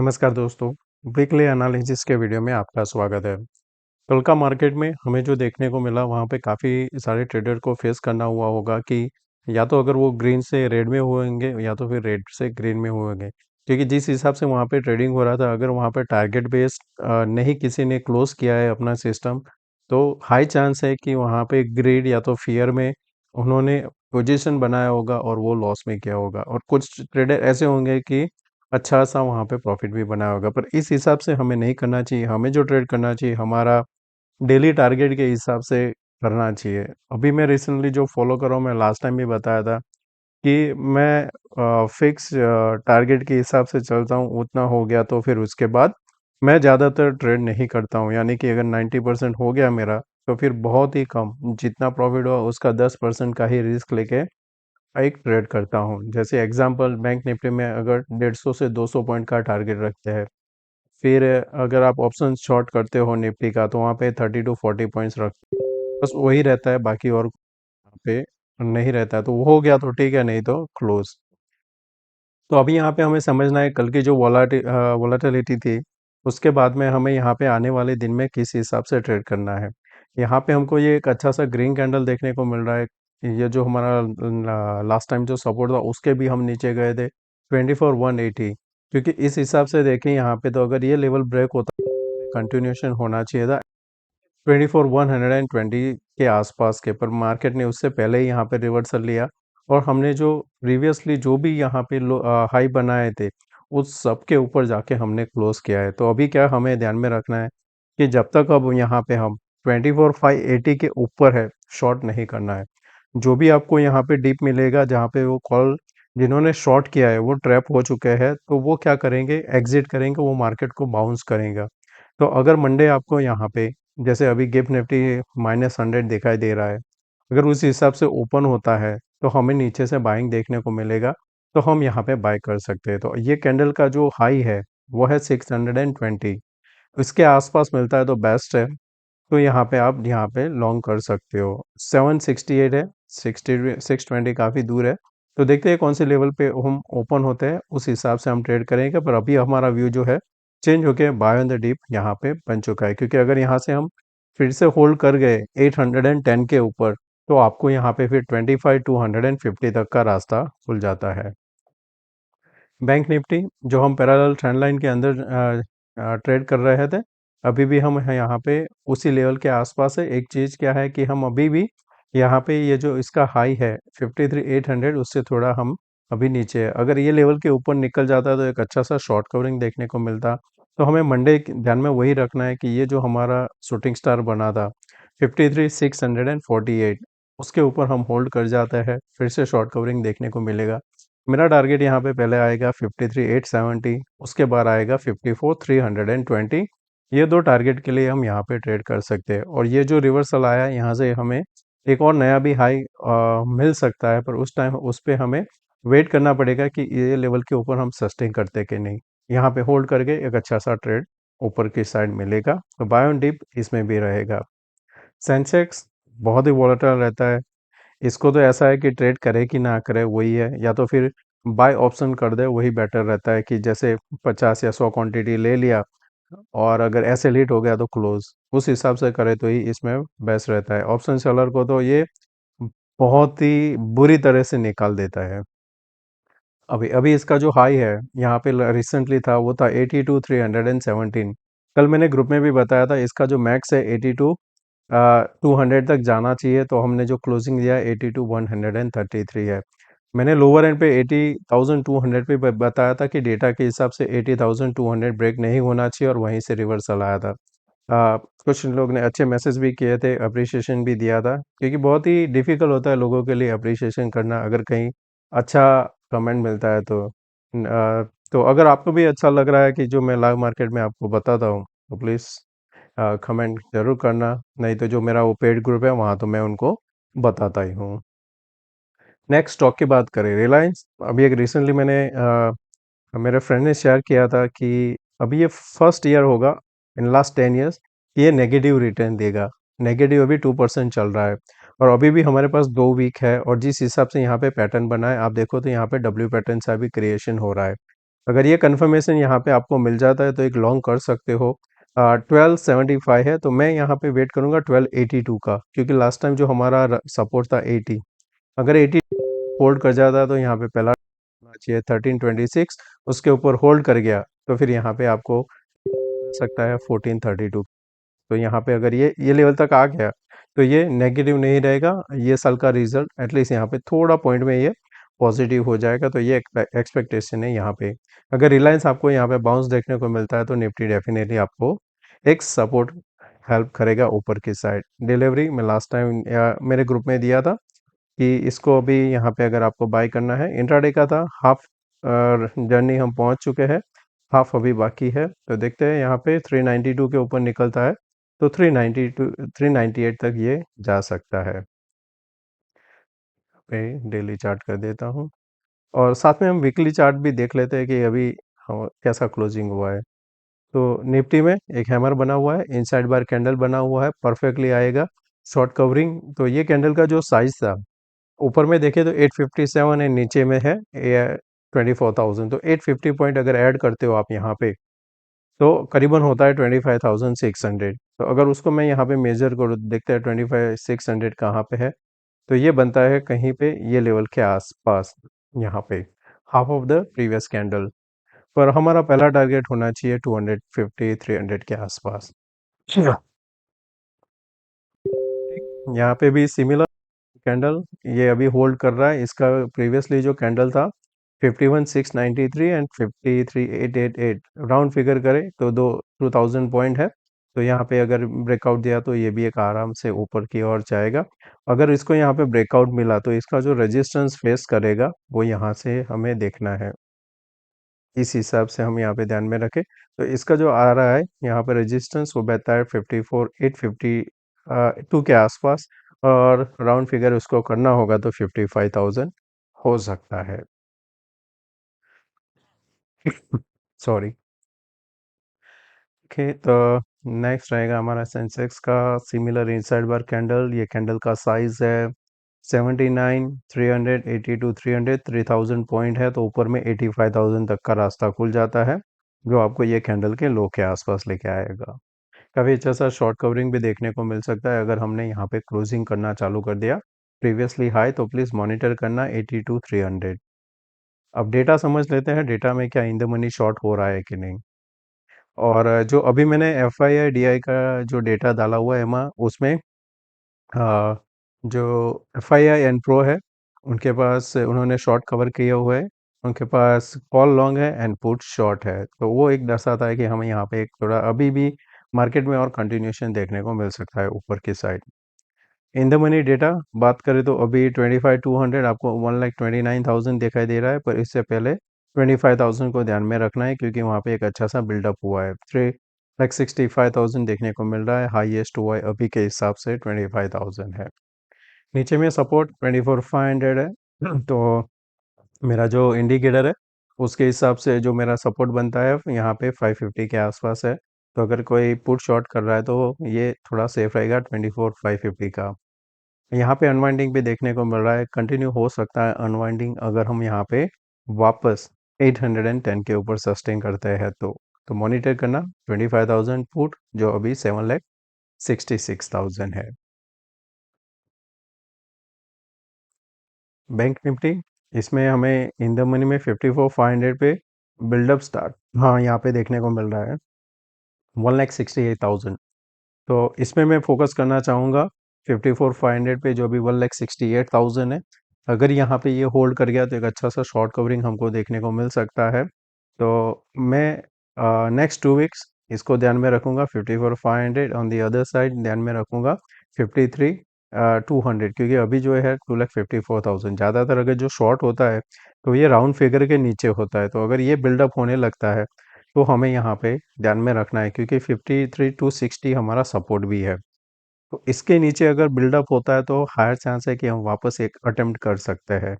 नमस्कार दोस्तों, weekly analysis के वीडियो में आपका स्वागत है। कल का मार्केट में हमें जो देखने को मिला वहाँ पे काफ़ी सारे ट्रेडर को फेस करना हुआ होगा कि या तो अगर वो ग्रीन से रेड में हुए होंगे या तो फिर रेड से ग्रीन में हुए होंगे। क्योंकि जिस हिसाब से वहाँ पे ट्रेडिंग हो रहा था अगर वहाँ पे टारगेट बेस्ड नहीं किसी ने क्लोज किया है अपना सिस्टम तो हाई चांस है कि वहाँ पे ग्रीड या तो फियर में उन्होंने पोजीशन बनाया होगा और वो लॉस में किया होगा और कुछ ट्रेडर ऐसे होंगे कि अच्छा सा वहाँ पे प्रॉफिट भी बनाया होगा। पर इस हिसाब से हमें नहीं करना चाहिए, हमें जो ट्रेड करना चाहिए हमारा डेली टारगेट के हिसाब से करना चाहिए। अभी मैं रिसेंटली जो फॉलो कर रहा हूँ, मैं लास्ट टाइम भी बताया था कि मैं फिक्स टारगेट के हिसाब से चलता हूँ, उतना हो गया तो फिर उसके बाद मैं ज़्यादातर ट्रेड नहीं करता हूँ। यानी कि अगर 90% हो गया मेरा तो फिर बहुत ही कम, जितना प्रॉफिट हुआ उसका 10% का ही रिस्क लेके एक ट्रेड करता हूँ। जैसे एग्जांपल बैंक निफ्टी में अगर 150 से 200 पॉइंट का टारगेट रखते हैं, फिर अगर आप ऑप्शन शॉर्ट करते हो निफ्टी का तो वहाँ पे 30 टू 40 पॉइंट्स रखते हो, बस वही रहता है, बाकी और वहाँ पे नहीं रहता है। तो वो हो गया तो ठीक है, नहीं तो क्लोज। तो अभी यहाँ पे हमें समझना है कल की जो वॉलेटिलिटी थी उसके बाद में हमें यहाँ पे आने वाले दिन में किस हिसाब से ट्रेड करना है। यहाँ पे हमको ये एक अच्छा सा ग्रीन कैंडल देखने को मिल रहा है। ये जो हमारा लास्ट टाइम जो सपोर्ट था उसके भी हम नीचे गए थे 24,180। क्योंकि इस हिसाब से देखें यहाँ पे तो अगर ये लेवल ब्रेक होता कंटिन्यूशन होना चाहिए था 24,120 के आसपास के, पर मार्केट ने उससे पहले ही यहाँ पे रिवर्सल लिया और हमने जो प्रीवियसली जो भी यहाँ पे हाई बनाए थे उस सब के ऊपर जाके हमने क्लोज किया है। तो अभी क्या हमें ध्यान में रखना है कि जब तक अब यहाँ पे हम 24,580 के ऊपर है, शॉर्ट नहीं करना है। जो भी आपको यहाँ पे डीप मिलेगा जहाँ पे वो कॉल जिन्होंने शॉर्ट किया है वो ट्रैप हो चुके हैं, तो वो क्या करेंगे, एग्जिट करेंगे, वो मार्केट को बाउंस करेगा। तो अगर मंडे आपको यहाँ पे जैसे अभी गिफ्ट निफ्टी -100 दिखाई दे रहा है, अगर उस हिसाब से ओपन होता है तो हमें नीचे से बाइंग देखने को मिलेगा, तो हम यहाँ पे बाय कर सकते हैं। तो ये कैंडल का जो हाई है वो है 620, इसके आसपास मिलता है तो बेस्ट है। तो यहाँ पे आप यहाँ पे लॉन्ग कर सकते हो। 768 है, 620 काफ़ी दूर है। तो देखते हैं कौन से लेवल पे हम ओपन होते हैं, उस हिसाब से हम ट्रेड करेंगे। पर अभी हमारा व्यू जो है चेंज होके बाय ऑन द डिप यहाँ पे बन चुका है, क्योंकि अगर यहाँ से हम फिर से होल्ड कर गए 810 के ऊपर तो आपको यहाँ पे फिर 25 टू 150 तक का रास्ता खुल जाता है। बैंक निफ्टी जो हम पैरेलल ट्रेंड लाइन के अंदर ट्रेड कर रहे थे, अभी भी हम हैं यहाँ पे उसी लेवल के आसपास है। एक चीज़ क्या है कि हम अभी भी यहाँ पे ये जो इसका हाई है 53,800, उससे थोड़ा हम अभी नीचे है। अगर ये लेवल के ऊपर निकल जाता तो एक अच्छा सा शॉर्ट कवरिंग देखने को मिलता। तो हमें मंडे ध्यान में वही रखना है कि ये जो हमारा शूटिंग स्टार बना था 53,648, उसके ऊपर हम होल्ड कर जाते हैं, फिर से शॉर्ट कवरिंग देखने को मिलेगा। मेरा टारगेट यहाँ पे पहले आएगा 53,870, उसके बाद आएगा 54,320। ये दो टारगेट के लिए हम यहाँ पे ट्रेड कर सकते हैं। और ये जो रिवर्सल आया है यहाँ से हमें एक और नया भी हाई मिल सकता है, पर उस टाइम उस पे हमें वेट करना पड़ेगा कि ये लेवल के ऊपर हम सस्टेन करते कि नहीं। यहाँ पे होल्ड करके एक अच्छा सा ट्रेड ऊपर की साइड मिलेगा, तो बाय ऑन डिप इसमें भी रहेगा। सेंसेक्स बहुत ही वॉलेटाइल रहता है, इसको तो ऐसा है कि ट्रेड करे कि ना करे वही है, या तो फिर बाय ऑप्शन कर दे वही बेटर रहता है। कि जैसे 50 या 100 क्वांटिटी ले लिया और अगर ऐसे लीट हो गया तो क्लोज, उस हिसाब से करे तो ही इसमें बेस्ट रहता है। ऑप्शन सेलर को तो ये बहुत ही बुरी तरह से निकाल देता है। अभी अभी इसका जो हाई है यहाँ पे रिसेंटली था वो था 82,317। कल मैंने ग्रुप में भी बताया था इसका जो मैक्स है 200 तक जाना चाहिए, तो हमने जो क्लोजिंग दिया 82,133 है। मैंने लोअर एंड पे 80,200 पे बताया था कि डेटा के हिसाब से 80,200 ब्रेक नहीं होना चाहिए, और वहीं से रिवर्सल आया था। कुछ लोग ने अच्छे मैसेज भी किए थे, अप्रिसिएशन भी दिया था, क्योंकि बहुत ही डिफिकल्ट होता है लोगों के लिए अप्रिसिएशन करना अगर कहीं अच्छा कमेंट मिलता है तो। तो अगर आपको भी अच्छा लग रहा है कि जो मैं लाइव मार्केट में आपको बताता हूँ तो प्लीज़ कमेंट ज़रूर करना। नहीं तो जो मेरा वो पेड ग्रुप है वहाँ तो मैं उनको बताता ही हूँ। नेक्स्ट स्टॉक की बात करें, रिलायंस। अभी एक रिसेंटली मैंने मेरे फ्रेंड ने शेयर किया था कि अभी ये फर्स्ट ईयर होगा इन लास्ट 10 ईयर्स ये नेगेटिव रिटर्न देगा। नेगेटिव अभी 2% चल रहा है, और अभी भी हमारे पास 2 वीक है। और जिस हिसाब से यहाँ पे पैटर्न बना है आप देखो तो यहाँ पे डब्ल्यू पैटर्न सा भी क्रिएशन हो रहा है। अगर ये कंफर्मेशन यहाँ पे आपको मिल जाता है तो एक लॉन्ग कर सकते हो। 1275 है तो मैं यहाँ पे वेट करूँगा 1282 का, क्योंकि लास्ट टाइम जो हमारा सपोर्ट था 80, अगर 80 होल्ड कर जाता है तो यहाँ पे पहला होना चाहिए 1326, उसके ऊपर होल्ड कर गया तो फिर यहाँ पे आपको मिल सकता है 1432। तो यहाँ पे अगर ये लेवल तक आ गया तो ये नेगेटिव नहीं रहेगा, ये साल का रिजल्ट एटलीस्ट यहाँ पे थोड़ा पॉइंट में ये पॉजिटिव हो जाएगा, तो ये एक्सपेक्टेशन है यहाँ पे। अगर रिलायंस आपको यहाँ पे बाउंस देखने को मिलता है तो निफ्टी डेफिनेटली आपको एक सपोर्ट हेल्प करेगा ऊपर की साइड। डिलीवरी मैं लास्ट टाइम मेरे ग्रुप में दिया था कि इसको अभी यहाँ पे अगर आपको बाय करना है, इंट्राडे का था, हाफ जर्नी हम पहुंच चुके हैं, हाफ अभी बाकी है। तो देखते हैं यहाँ पे 392 के ऊपर निकलता है तो 392 398 तक ये जा सकता है। मैं डेली चार्ट कर देता हूँ और साथ में हम वीकली चार्ट भी देख लेते हैं कि अभी कैसा क्लोजिंग हुआ है। तो निफ्टी में एक हैमर बना हुआ है, इनसाइड बार कैंडल बना हुआ है, परफेक्टली आएगा शॉर्ट कवरिंग। तो ये कैंडल का जो साइज था, ऊपर में देखें तो 857 है, नीचे में है 24,000, तो 850 पॉइंट अगर ऐड करते हो आप यहाँ पे तो करीबन होता है 25,600। तो अगर उसको मैं यहाँ पे मेजर करूँ, देखते हैं 25,600 कहाँ पे है, तो ये बनता है कहीं पे ये लेवल के आसपास, यहाँ पे half of the previous candle. पर हमारा पहला टारगेट होना चाहिए 250 300 के आसपास। अच्छा। यहाँ पे भी सिमिलर कैंडल ये अभी होल्ड कर रहा है, इसका प्रीवियसली जो कैंडल था 51,693 एंड 53,888, राउंड फिगर करें तो 2000 पॉइंट है। तो यहाँ पे अगर ब्रेकआउट दिया तो ये भी एक आराम से ऊपर की ओर जाएगा। अगर इसको यहाँ पे ब्रेकआउट मिला तो इसका जो रेजिस्टेंस फेस करेगा वो यहाँ से हमें देखना है, इस हिसाब से हम यहाँ पे ध्यान में रखें। तो इसका जो आ रहा है यहाँ पे रेजिस्टेंस वो बहता है 54,852 के आसपास, और राउंड फिगर उसको करना होगा तो 55,000 हो सकता है। सॉरी। ओके, तो नेक्स्ट रहेगा हमारा सेंसेक्स का सिमिलर इनसाइड बार कैंडल। ये कैंडल का साइज है 79, 300, 82, 300, 3000 पॉइंट है, तो ऊपर में 85,000 तक का रास्ता खुल जाता है, जो आपको ये कैंडल के लो के आसपास लेके आएगा। काफ़ी अच्छा सा शॉर्ट कवरिंग भी देखने को मिल सकता है अगर हमने यहाँ पे क्लोजिंग करना चालू कर दिया प्रीवियसली हाई, तो प्लीज़ मॉनिटर करना 82 300। अब डेटा समझ लेते हैं, डेटा में क्या इन द मनी शॉर्ट हो रहा है कि नहीं। और जो अभी मैंने F I I D I का जो डेटा डाला हुआ है एमा, उसमें अ, जो F I I N pro है, उनके पास उन्होंने शॉर्ट कवर किया हुआ है, उनके पास कॉल लॉन्ग है एंड पुट शॉर्ट है, तो वो एक दर्शाता है कि हमें यहाँ पे एक थोड़ा अभी भी मार्केट में और कंटिन्यूशन देखने को मिल सकता है ऊपर की side. In the money data बात करें तो अभी 25,200 आपको 1,29,000 दिखाई दे रहा है, पर इससे पहले 25,000 को ध्यान में रखना है, क्योंकि वहाँ पे एक अच्छा सा बिल्डअप हुआ है। 3,65,000 देखने को मिल रहा है, हाईएस्ट हुआ है अभी के हिसाब से 25,000 है। नीचे में सपोर्ट 24,500 है। तो मेरा जो इंडिकेटर है उसके हिसाब से जो मेरा सपोर्ट बनता है यहाँ पे 550 के आसपास है। तो अगर कोई पुट शॉर्ट कर रहा है तो ये थोड़ा सेफ रहेगा 24,550 का। यहाँ पे अनवाइंडिंग भी देखने को मिल रहा है, कंटिन्यू हो सकता है अनवाइंडिंग अगर हम यहाँ पे वापस 810 के ऊपर सस्टेन करते हैं तो मॉनिटर करना 25,000 पुट, जो अभी 7,66,000 है। बैंक निफ्टी, इसमें हमें इन द मनी में 54,500 पे बिल्डअप स्टार्ट, हाँ यहाँ पे देखने को मिल रहा है 1,68,000। तो इसमें मैं फोकस करना चाहूँगा 54,500 पे, जो भी 1,68,000 है। अगर यहाँ पे ये होल्ड कर गया तो एक अच्छा सा शॉर्ट कवरिंग हमको देखने को मिल सकता है। तो मैं नेक्स्ट 2 वीक्स इसको ध्यान में रखूँगा, 54,500 ऑन दी अदर साइड ध्यान में रखूँगा 53,200, क्योंकि अभी जो है 2,54,000 ज़्यादातर अगर जो शॉर्ट होता है तो ये राउंड फिगर के नीचे होता है। तो अगर ये बिल्डअप होने लगता है तो हमें यहाँ पे ध्यान में रखना है, क्योंकि 53,260 हमारा सपोर्ट भी है। तो इसके नीचे अगर बिल्डअप होता है तो हायर चांस है कि हम वापस एक अटेम्प्ट कर सकते हैं।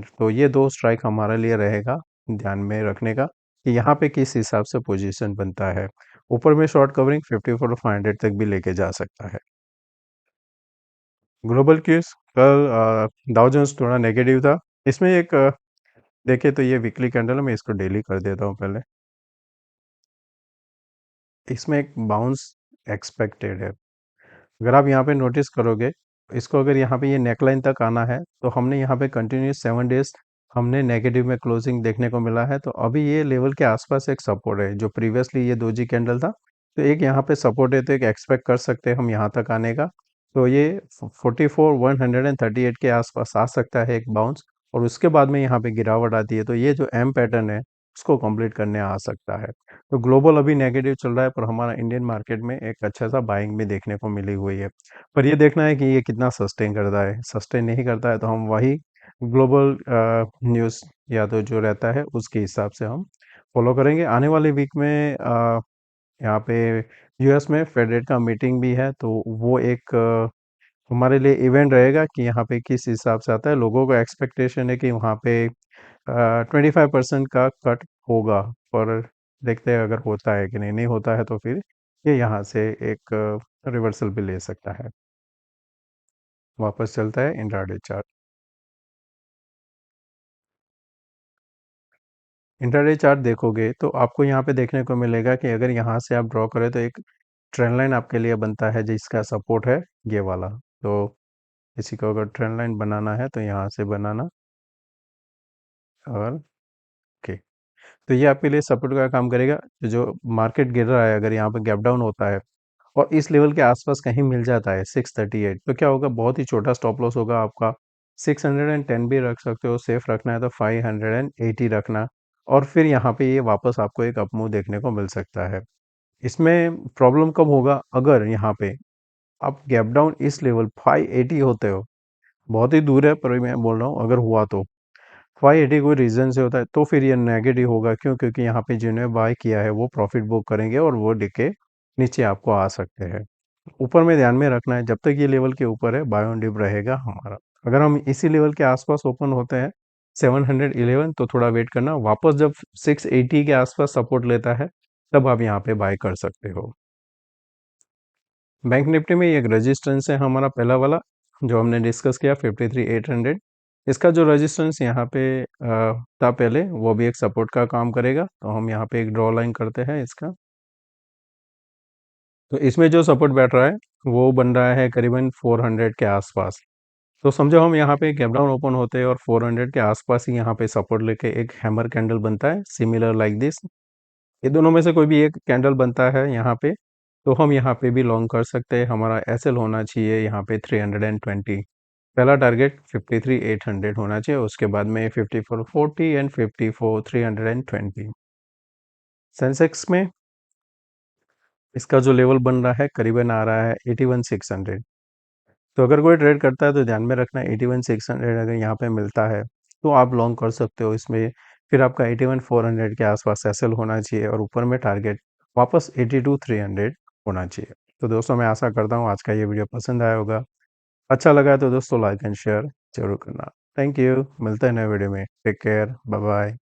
तो ये दो स्ट्राइक हमारे लिए रहेगा ध्यान में रखने का कि यहाँ पे किस हिसाब से पोजीशन बनता है। ऊपर में शॉर्ट कवरिंग 54,500 तक भी लेके जा सकता है। ग्लोबल क्यूज कल डाउ जोन्स थोड़ा नेगेटिव था, इसमें एक देखिए तो ये वीकली कैंडल है, मैं इसको डेली कर देता हूँ पहले। इसमें एक बाउंस एक्सपेक्टेड है। अगर आप यहाँ पे नोटिस करोगे, इसको अगर यहाँ पे ये नेकलाइन तक आना है तो हमने यहाँ पे कंटिन्यूस 7 डेज हमने नेगेटिव में क्लोजिंग देखने को मिला है। तो अभी ये लेवल के आसपास एक सपोर्ट है, जो प्रीवियसली ये दोजी कैंडल था, तो एक यहाँ पे सपोर्ट है, तो एक एक्सपेक्ट कर सकते हैं हम यहाँ तक आने का। तो ये 44,138 के आसपास आ सकता है एक बाउंस, और उसके बाद में यहाँ पे गिरावट आती है, तो ये जो एम पैटर्न है उसको कंप्लीट करने आ सकता है। तो ग्लोबल अभी नेगेटिव चल रहा है, पर हमारा इंडियन मार्केट में एक अच्छा सा बाइंग भी देखने को मिली हुई है। पर ये देखना है कि ये कितना सस्टेन करता है। सस्टेन नहीं करता है तो हम वही ग्लोबल न्यूज़ या तो जो रहता है उसके हिसाब से हम फॉलो करेंगे। आने वाले वीक में यहाँ पे यूएस में फेड रेट का मीटिंग भी है, तो वो एक हमारे लिए इवेंट रहेगा कि यहाँ पे किस हिसाब से आता है। लोगों को एक्सपेक्टेशन है कि वहाँ पे 25% का कट होगा, पर देखते हैं अगर होता है कि नहीं। नहीं होता है तो फिर ये यहाँ से एक रिवर्सल भी ले सकता है। वापस चलता है इंट्राडे चार्ट। इंट्राडे चार्ट देखोगे तो आपको यहाँ पे देखने को मिलेगा कि अगर यहाँ से आप ड्रॉ करें तो एक ट्रेंड लाइन आपके लिए बनता है जिसका सपोर्ट है ये वाला। तो इसी को अगर ट्रेंड लाइन बनाना है तो यहाँ से बनाना, और ओके। तो ये आपके लिए सपोर्ट का काम करेगा। जो मार्केट गिर रहा है, अगर यहाँ पे गैप डाउन होता है और इस लेवल के आसपास कहीं मिल जाता है 638, तो क्या होगा, बहुत ही छोटा स्टॉप लॉस होगा आपका। 610 भी रख सकते हो, सेफ रखना है तो 580 रखना। और फिर यहाँ पे ये वापस आपको एक अपमूव देखने को मिल सकता है। इसमें प्रॉब्लम कब होगा, अगर यहाँ पे आप गैप डाउन इस लेवल 580 होते हो, बहुत ही दूर है पर मैं बोल रहा हूँ अगर हुआ तो 580 कोई रीजन से होता है तो फिर ये नेगेटिव होगा। क्यों? क्योंकि यहाँ पे जिन्होंने बाय किया है वो प्रॉफिट बुक करेंगे और वो डिके नीचे आपको आ सकते हैं। ऊपर में ध्यान में रखना है, जब तक ये लेवल के ऊपर है बाय ऑन डिप रहेगा हमारा। अगर हम इसी लेवल के आसपास ओपन होते हैं 711, तो थोड़ा वेट करना, वापस जब 680 के आसपास सपोर्ट लेता है तब आप यहाँ पे बाय कर सकते हो। बैंक निफ्टी में एक रेजिस्टेंस है हमारा पहला वाला, जो हमने डिस्कस किया 53,800। इसका जो रेजिस्टेंस यहाँ पे था पहले, वो भी एक सपोर्ट का काम करेगा। तो हम यहाँ पे एक ड्रॉ लाइन करते हैं इसका। तो इसमें जो सपोर्ट बैठ रहा है वो बन रहा है करीबन 400 के आसपास। तो समझो हम यहाँ पे गैप डाउन ओपन होते हैं और 400 के आसपास ही यहाँ पे सपोर्ट लेके एक हैमर कैंडल बनता है सिमिलर लाइक दिस। ये दोनों में से कोई भी एक कैंडल बनता है यहाँ पे, तो हम यहाँ पे भी लॉन्ग कर सकते हैं। हमारा एसएल होना चाहिए यहाँ पे 320। पहला टारगेट 53,800 होना चाहिए, उसके बाद में 5440 एंड 54,320। सेंसेक्स में इसका जो लेवल बन रहा है करीबन आ रहा है 81,600। तो अगर कोई ट्रेड करता है तो ध्यान में रखना 81,600 अगर यहाँ पे मिलता है तो आप लॉन्ग कर सकते हो इसमें। फिर आपका 81,400 के आसपास एसएल होना चाहिए, और ऊपर में टारगेट वापस 82,300 होना चाहिए। तो दोस्तों मैं आशा करता हूँ आज का ये वीडियो पसंद आया होगा। अच्छा लगा है तो दोस्तों लाइक एंड शेयर जरूर करना। थैंक यू, मिलते हैं नए वीडियो में। Take care, bye bye.